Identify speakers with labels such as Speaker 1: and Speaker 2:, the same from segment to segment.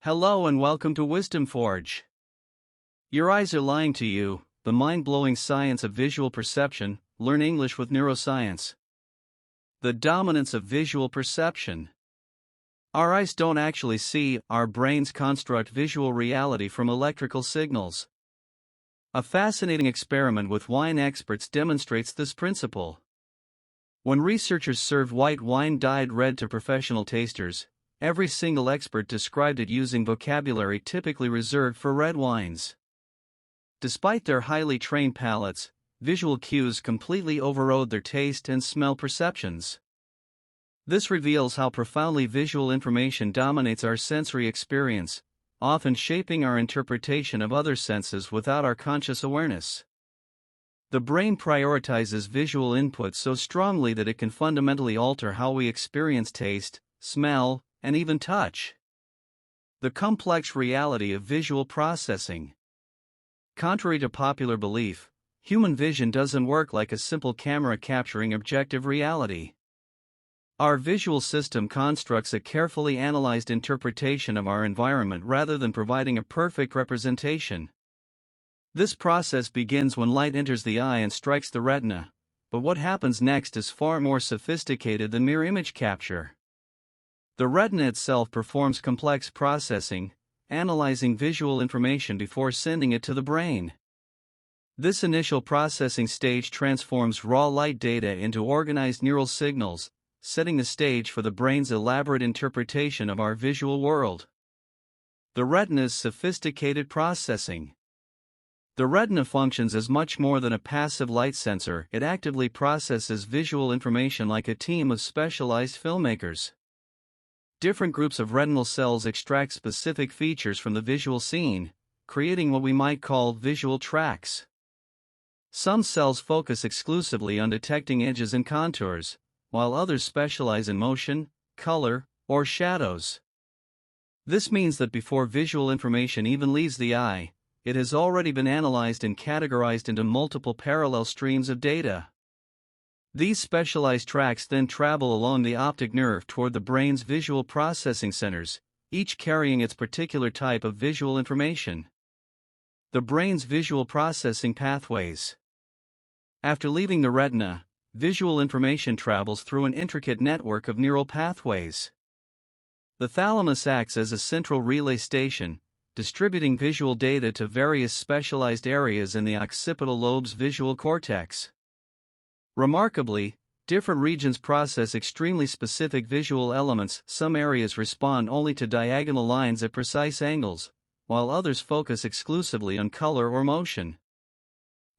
Speaker 1: Hello and welcome to Wisdom Forge. Your eyes are lying to you, the mind-blowing science of visual perception. Learn English with Neuroscience. The dominance of visual perception. Our eyes don't actually see, our brains construct visual reality from electrical signals. A fascinating experiment with wine experts demonstrates this principle. When researchers served white wine dyed red to professional tasters, every single expert described it using vocabulary typically reserved for red wines. Despite their highly trained palates, visual cues completely overrode their taste and smell perceptions. This reveals how profoundly visual information dominates our sensory experience, often shaping our interpretation of other senses without our conscious awareness. The brain prioritizes visual input so strongly that it can fundamentally alter how we experience taste, smell, and even touch. The complex reality of visual processing. Contrary to popular belief, human vision doesn't work like a simple camera capturing objective reality. Our visual system constructs a carefully analyzed interpretation of our environment rather than providing a perfect representation. This process begins when light enters the eye and strikes the retina, but what happens next is far more sophisticated than mere image capture. The retina itself performs complex processing, analyzing visual information before sending it to the brain. This initial processing stage transforms raw light data into organized neural signals, setting the stage for the brain's elaborate interpretation of our visual world. The retina's sophisticated processing. The retina functions as much more than a passive light sensor. It actively processes visual information like a team of specialized filmmakers. Different groups of retinal cells extract specific features from the visual scene, creating what we might call visual tracks. Some cells focus exclusively on detecting edges and contours, while others specialize in motion, color, or shadows. This means that before visual information even leaves the eye, it has already been analyzed and categorized into multiple parallel streams of data. These specialized tracks then travel along the optic nerve toward the brain's visual processing centers, each carrying its particular type of visual information. The brain's visual processing pathways. After leaving the retina, visual information travels through an intricate network of neural pathways. The thalamus acts as a central relay station, distributing visual data to various specialized areas in the occipital lobe's visual cortex. Remarkably, different regions process extremely specific visual elements. Some areas respond only to diagonal lines at precise angles, while others focus exclusively on color or motion.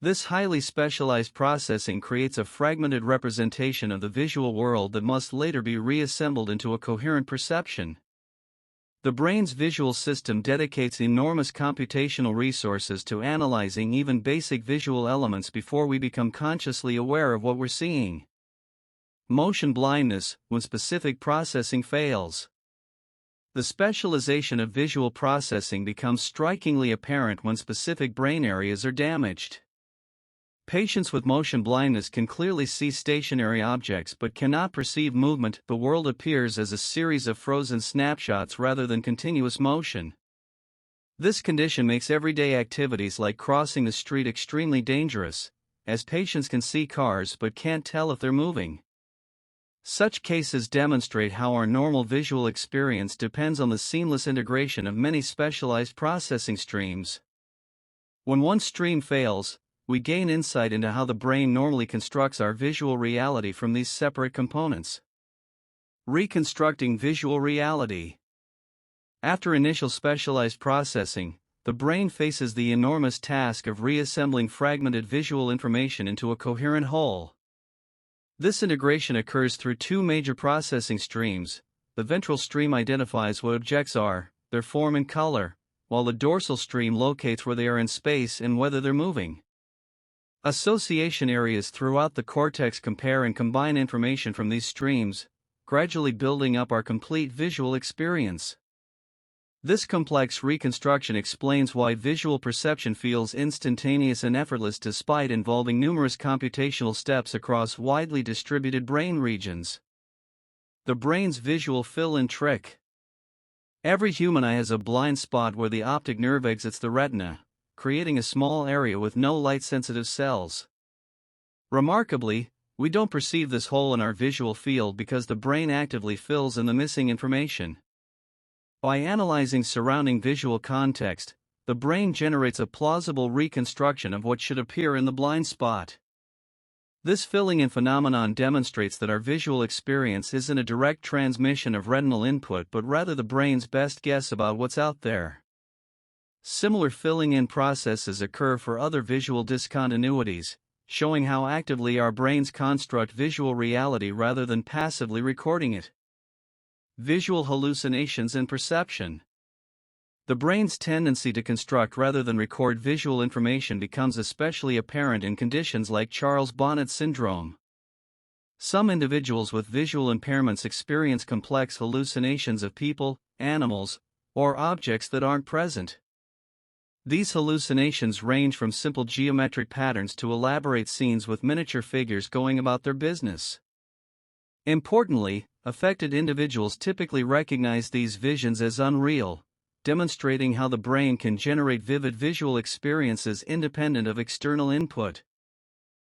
Speaker 1: This highly specialized processing creates a fragmented representation of the visual world that must later be reassembled into a coherent perception. The brain's visual system dedicates enormous computational resources to analyzing even basic visual elements before we become consciously aware of what we're seeing. Motion blindness, when specific processing fails. The specialization of visual processing becomes strikingly apparent when specific brain areas are damaged. Patients with motion blindness can clearly see stationary objects but cannot perceive movement. The world appears as a series of frozen snapshots rather than continuous motion. This condition makes everyday activities like crossing the street extremely dangerous, as patients can see cars but can't tell if they're moving. Such cases demonstrate how our normal visual experience depends on the seamless integration of many specialized processing streams. When one stream fails, we gain insight into how the brain normally constructs our visual reality from these separate components. Reconstructing visual reality. After initial specialized processing, the brain faces the enormous task of reassembling fragmented visual information into a coherent whole. This integration occurs through two major processing streams. The ventral stream identifies what objects are, their form and color, while the dorsal stream locates where they are in space and whether they're moving. Association areas throughout the cortex compare and combine information from these streams, gradually building up our complete visual experience. This complex reconstruction explains why visual perception feels instantaneous and effortless despite involving numerous computational steps across widely distributed brain regions. The brain's visual fill-in trick. Every human eye has a blind spot where the optic nerve exits the retina, creating a small area with no light-sensitive cells. Remarkably, we don't perceive this hole in our visual field because the brain actively fills in the missing information. By analyzing surrounding visual context, the brain generates a plausible reconstruction of what should appear in the blind spot. This filling-in phenomenon demonstrates that our visual experience isn't a direct transmission of retinal input but rather the brain's best guess about what's out there. Similar filling-in processes occur for other visual discontinuities, showing how actively our brains construct visual reality rather than passively recording it. Visual hallucinations in perception. The brain's tendency to construct rather than record visual information becomes especially apparent in conditions like Bonnet Syndrome. Some individuals with visual impairments experience complex hallucinations of people, animals, or objects that aren't present. These hallucinations range from simple geometric patterns to elaborate scenes with miniature figures going about their business. Importantly, affected individuals typically recognize these visions as unreal, demonstrating how the brain can generate vivid visual experiences independent of external input.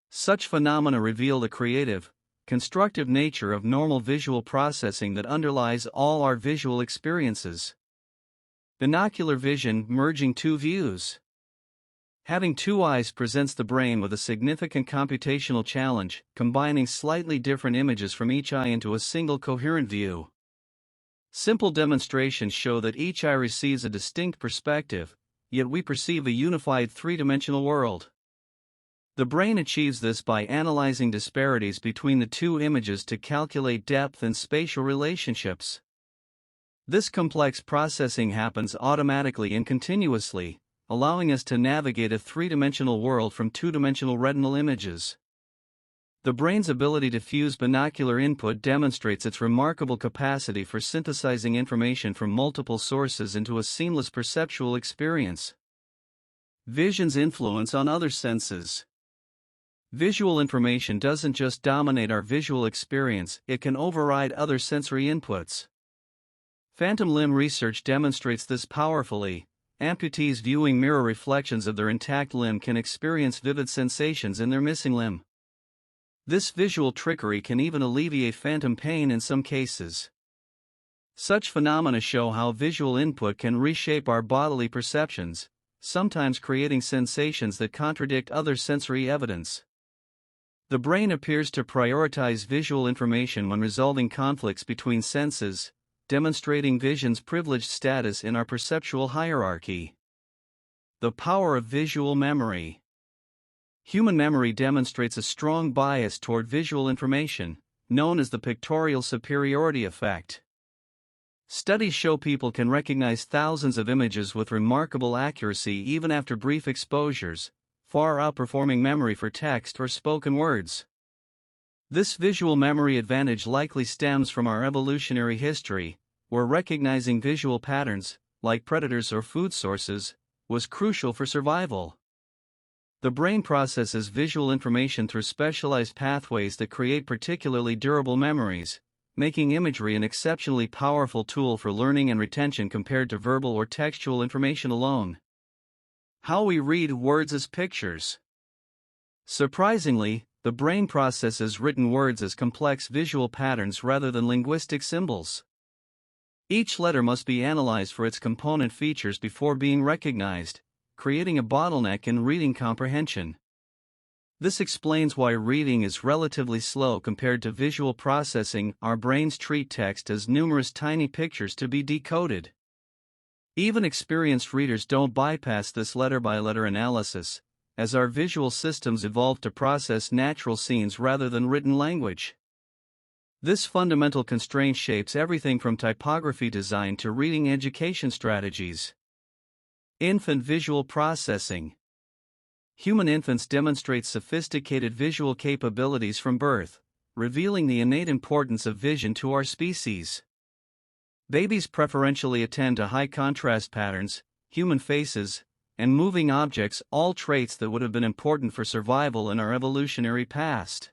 Speaker 1: Such phenomena reveal the creative, constructive nature of normal visual processing that underlies all our visual experiences. Binocular vision, merging two views. Having two eyes presents the brain with a significant computational challenge, combining slightly different images from each eye into a single coherent view. Simple demonstrations show that each eye receives a distinct perspective, yet we perceive a unified three-dimensional world. The brain achieves this by analyzing disparities between the two images to calculate depth and spatial relationships. This complex processing happens automatically and continuously, allowing us to navigate a three-dimensional world from two-dimensional retinal images. The brain's ability to fuse binocular input demonstrates its remarkable capacity for synthesizing information from multiple sources into a seamless perceptual experience. Vision's influence on other senses. Visual information doesn't just dominate our visual experience, it can override other sensory inputs. Phantom limb research demonstrates this powerfully. Amputees viewing mirror reflections of their intact limb can experience vivid sensations in their missing limb. This visual trickery can even alleviate phantom pain in some cases. Such phenomena show how visual input can reshape our bodily perceptions, sometimes creating sensations that contradict other sensory evidence. The brain appears to prioritize visual information when resolving conflicts between senses, demonstrating vision's privileged status in our perceptual hierarchy. The power of visual memory. Human memory demonstrates a strong bias toward visual information, known as the Pictorial Superiority effect. Studies show people can recognize thousands of images with remarkable accuracy even after brief exposures, far outperforming memory for text or spoken words. This visual memory advantage likely stems from our evolutionary history, where recognizing visual patterns, like predators or food sources, was crucial for survival. The brain processes visual information through specialized pathways that create particularly durable memories, making imagery an exceptionally powerful tool for learning and retention compared to verbal or textual information alone. How we read words as pictures. Surprisingly, the brain processes written words as complex visual patterns rather than linguistic symbols. Each letter must be analyzed for its component features before being recognized, creating a bottleneck in reading comprehension. This explains why reading is relatively slow compared to visual processing. Our brains treat text as numerous tiny pictures to be decoded. Even experienced readers don't bypass this letter-by-letter analysis, as our visual systems evolve to process natural scenes rather than written language. This fundamental constraint shapes everything from typography design to reading education strategies. Infant visual processing. Human infants demonstrate sophisticated visual capabilities from birth, revealing the innate importance of vision to our species. Babies preferentially attend to high contrast patterns, human faces, and moving objects, all traits that would have been important for survival in our evolutionary past.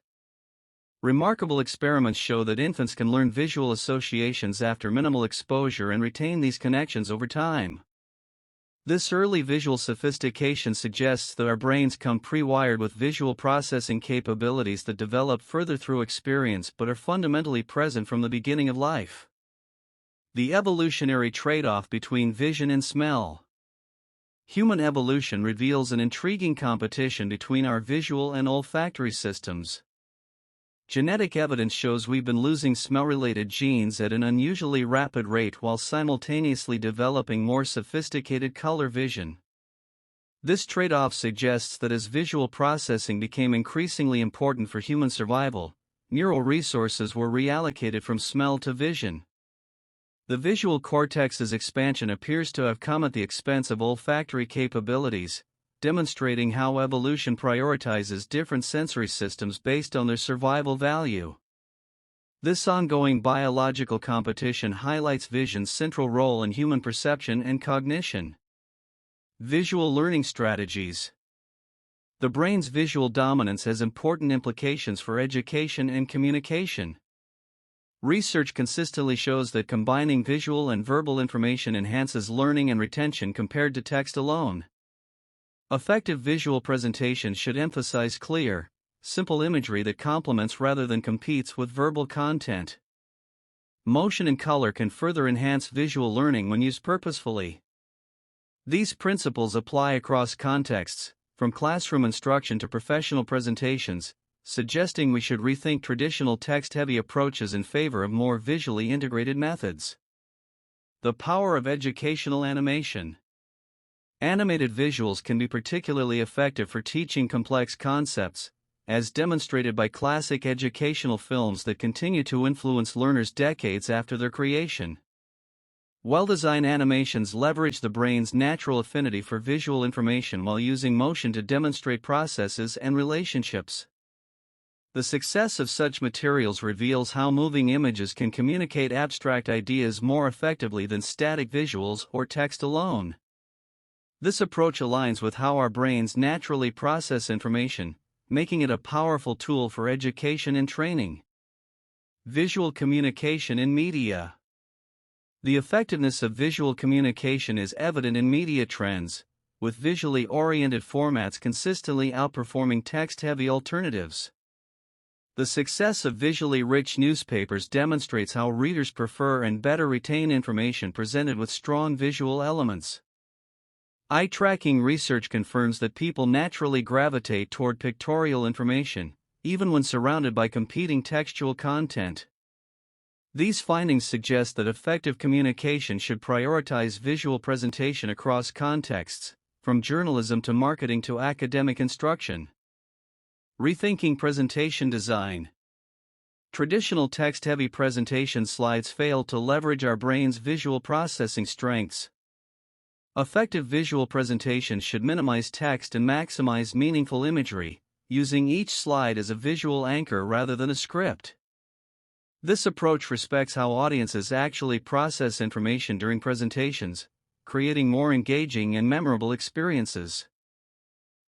Speaker 1: Remarkable experiments show that infants can learn visual associations after minimal exposure and retain these connections over time. This early visual sophistication suggests that our brains come pre-wired with visual processing capabilities that develop further through experience but are fundamentally present from the beginning of life. The evolutionary trade-off between vision and smell. Human evolution reveals an intriguing competition between our visual and olfactory systems. Genetic evidence shows we've been losing smell-related genes at an unusually rapid rate while simultaneously developing more sophisticated color vision. This trade-off suggests that as visual processing became increasingly important for human survival, neural resources were reallocated from smell to vision. The visual cortex's expansion appears to have come at the expense of olfactory capabilities, demonstrating how evolution prioritizes different sensory systems based on their survival value. This ongoing biological competition highlights vision's central role in human perception and cognition. Visual learning strategies. The brain's visual dominance has important implications for education and communication. Research consistently shows that combining visual and verbal information enhances learning and retention compared to text alone. Effective visual presentation should emphasize clear, simple imagery that complements rather than competes with verbal content. Motion and color can further enhance visual learning when used purposefully. These principles apply across contexts, from classroom instruction to professional presentations, suggesting we should rethink traditional text-heavy approaches in favor of more visually integrated methods. The power of educational animation. Animated visuals can be particularly effective for teaching complex concepts, as demonstrated by classic educational films that continue to influence learners decades after their creation. Well-designed animations leverage the brain's natural affinity for visual information while using motion to demonstrate processes and relationships. The success of such materials reveals how moving images can communicate abstract ideas more effectively than static visuals or text alone. This approach aligns with how our brains naturally process information, making it a powerful tool for education and training. Visual communication in media. The effectiveness of visual communication is evident in media trends, with visually oriented formats consistently outperforming text-heavy alternatives. The success of visually rich newspapers demonstrates how readers prefer and better retain information presented with strong visual elements. Eye-tracking research confirms that people naturally gravitate toward pictorial information, even when surrounded by competing textual content. These findings suggest that effective communication should prioritize visual presentation across contexts, from journalism to marketing to academic instruction. Rethinking presentation design. Traditional text-heavy presentation slides fail to leverage our brain's visual processing strengths. Effective visual presentations should minimize text and maximize meaningful imagery, using each slide as a visual anchor rather than a script. This approach respects how audiences actually process information during presentations, creating more engaging and memorable experiences.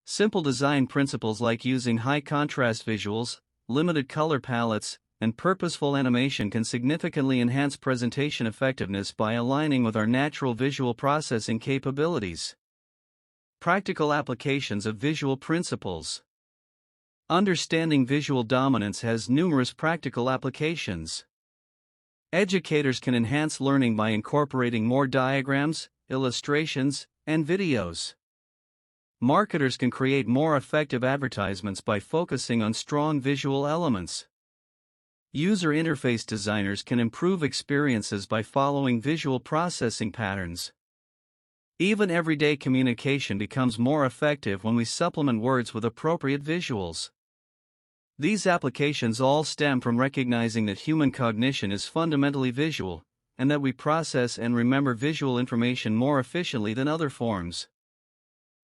Speaker 1: Simple design principles like using high-contrast visuals, limited color palettes, and purposeful animation can significantly enhance presentation effectiveness by aligning with our natural visual processing capabilities. Practical applications of visual principles. Understanding visual dominance has numerous practical applications. Educators can enhance learning by incorporating more diagrams, illustrations, and videos. Marketers can create more effective advertisements by focusing on strong visual elements. User interface designers can improve experiences by following visual processing patterns. Even everyday communication becomes more effective when we supplement words with appropriate visuals. These applications all stem from recognizing that human cognition is fundamentally visual, and that we process and remember visual information more efficiently than other forms.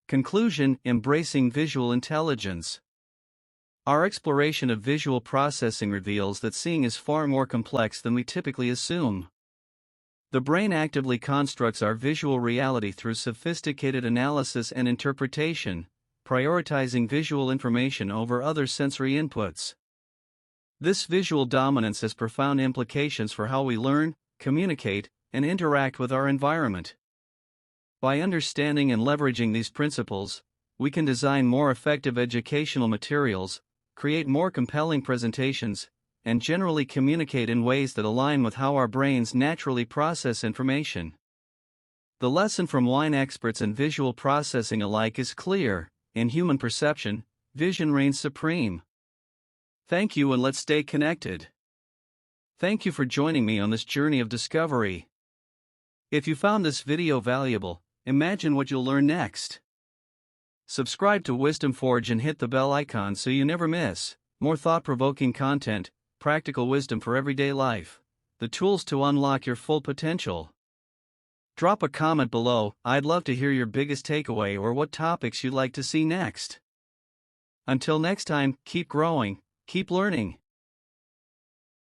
Speaker 1: Conclusion: embracing visual intelligence. Our exploration of visual processing reveals that seeing is far more complex than we typically assume. The brain actively constructs our visual reality through sophisticated analysis and interpretation, prioritizing visual information over other sensory inputs. This visual dominance has profound implications for how we learn, communicate, and interact with our environment. By understanding and leveraging these principles, we can design more effective educational materials, create more compelling presentations, and generally communicate in ways that align with how our brains naturally process information. The lesson from wine experts and visual processing alike is clear: in human perception, vision reigns supreme. Thank you, and let's stay connected. Thank you for joining me on this journey of discovery. If you found this video valuable, imagine what you'll learn next. Subscribe to Wisdom Forge and hit the bell icon so you never miss more thought-provoking content, practical wisdom for everyday life, the tools to unlock your full potential. Drop a comment below. I'd love to hear your biggest takeaway or what topics you'd like to see next. Until next time, keep growing, keep learning.